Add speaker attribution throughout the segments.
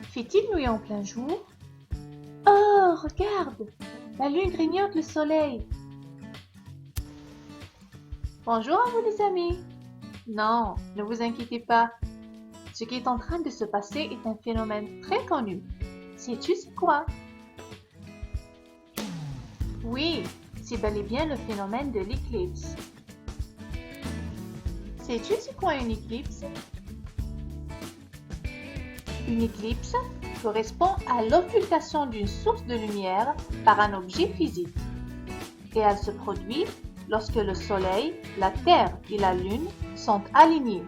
Speaker 1: Fait-il nuit en plein jour? Oh, regarde! La lune grignote le soleil. Bonjour à vous les amis. Non, ne vous inquiétez pas. Ce qui est en train de se passer est un phénomène très connu. Sais-tu c'est quoi? Oui, c'est bel et bien le phénomène de l'éclipse. Sais-tu c'est quoi une éclipse? Une éclipse correspond à l'occultation d'une source de lumière par un objet physique. Et elle se produit lorsque le Soleil, la Terre et la Lune sont alignés.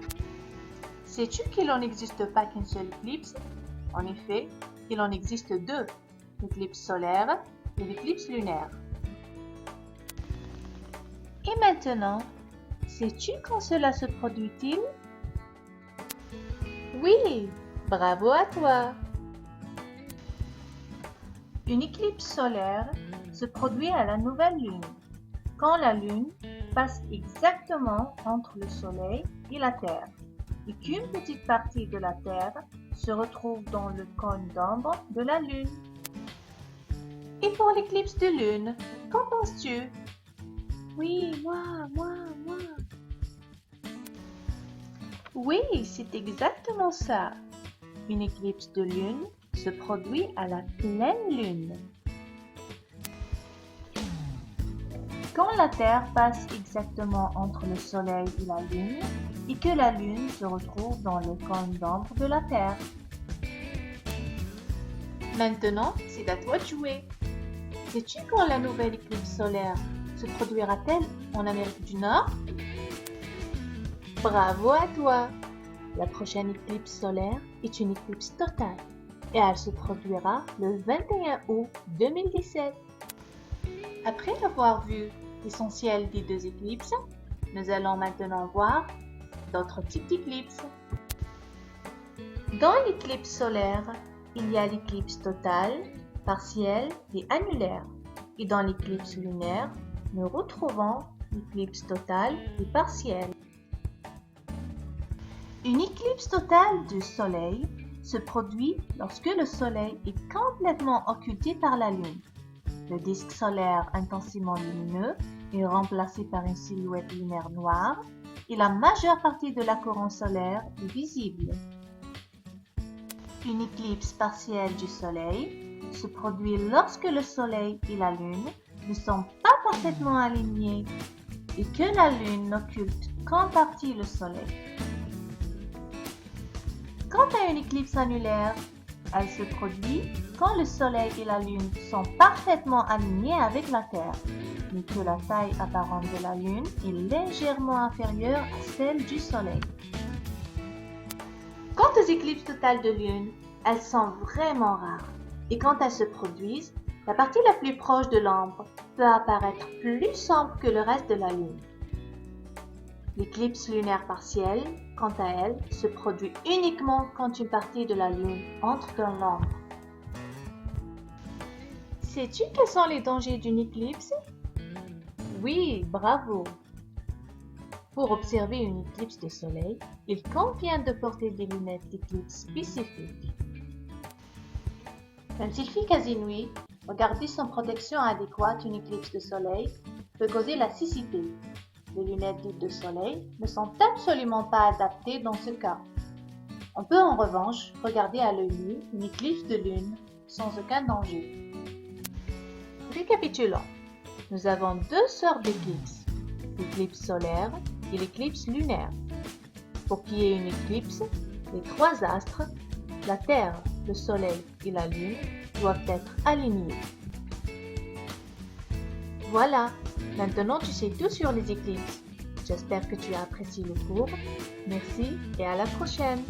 Speaker 1: Sais-tu qu'il n'en existe pas qu'une seule éclipse? En effet, il en existe deux, l'éclipse solaire et l'éclipse lunaire. Et maintenant, sais-tu quand cela se produit-il? Oui, bravo à toi! Une éclipse solaire se produit à la nouvelle lune, quand la lune passe exactement entre le soleil et la terre, et qu'une petite partie de la terre se retrouve dans le cône d'ombre de la lune. Et pour l'éclipse de lune, qu'en penses-tu? Oui, moi. Oui, c'est exactement ça. Une éclipse de lune se produit à la pleine lune. Quand la Terre passe exactement entre le Soleil et la Lune, et que la Lune se retrouve dans le cône d'ombre de la Terre. Maintenant, c'est à toi de jouer. Sais-tu quand la nouvelle éclipse solaire se produira-t-elle en Amérique du Nord? Bravo à toi! La prochaine éclipse solaire est une éclipse totale et elle se produira le 21 août 2017. Après avoir vu l'essentiel des deux éclipses, nous allons maintenant voir d'autres types d'éclipses. Dans l'éclipse solaire, il y a l'éclipse totale, partielle et annulaire. Et dans l'éclipse lunaire, nous retrouvons l'éclipse totale et partielle. Une éclipse totale du Soleil se produit lorsque le Soleil est complètement occulté par la Lune. Le disque solaire intensément lumineux est remplacé par une silhouette lunaire noire et la majeure partie de la couronne solaire est visible. Une éclipse partielle du Soleil se produit lorsque le Soleil et la Lune ne sont pas parfaitement alignés et que la Lune n'occulte qu'en partie le Soleil. Quant à une éclipse annulaire, elle se produit quand le Soleil et la Lune sont parfaitement alignés avec la Terre, mais que la taille apparente de la Lune est légèrement inférieure à celle du Soleil. Quant aux éclipses totales de Lune, elles sont vraiment rares, et quand elles se produisent, la partie la plus proche de l'ombre peut apparaître plus sombre que le reste de la Lune. L'éclipse lunaire partielle, quant à elle, se produit uniquement quand une partie de la Lune entre dans l'ombre. Sais-tu quels sont les dangers d'une éclipse? Oui, bravo! Pour observer une éclipse de soleil, il convient de porter des lunettes d'éclipse spécifiques. Même s'il fait quasi nuit, regarder sans protection adéquate une éclipse de soleil peut causer la cécité. Les lunettes dites de soleil ne sont absolument pas adaptées dans ce cas. On peut en revanche regarder à l'œil nu une éclipse de lune sans aucun danger. Récapitulons. Nous avons deux sortes d'éclipses, l'éclipse solaire et l'éclipse lunaire. Pour qu'il y ait une éclipse, les trois astres, la Terre, le Soleil et la Lune, doivent être alignés. Voilà, maintenant tu sais tout sur les éclipses. J'espère que tu as apprécié le cours. Merci et à la prochaine.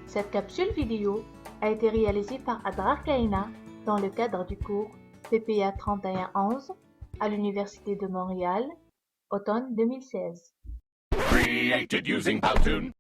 Speaker 1: Cette capsule vidéo a été réalisée par Adrar Kaina dans le cadre du cours PPA 3111 à l'Université de Montréal, automne 2016.
Speaker 2: Created using Powtoon.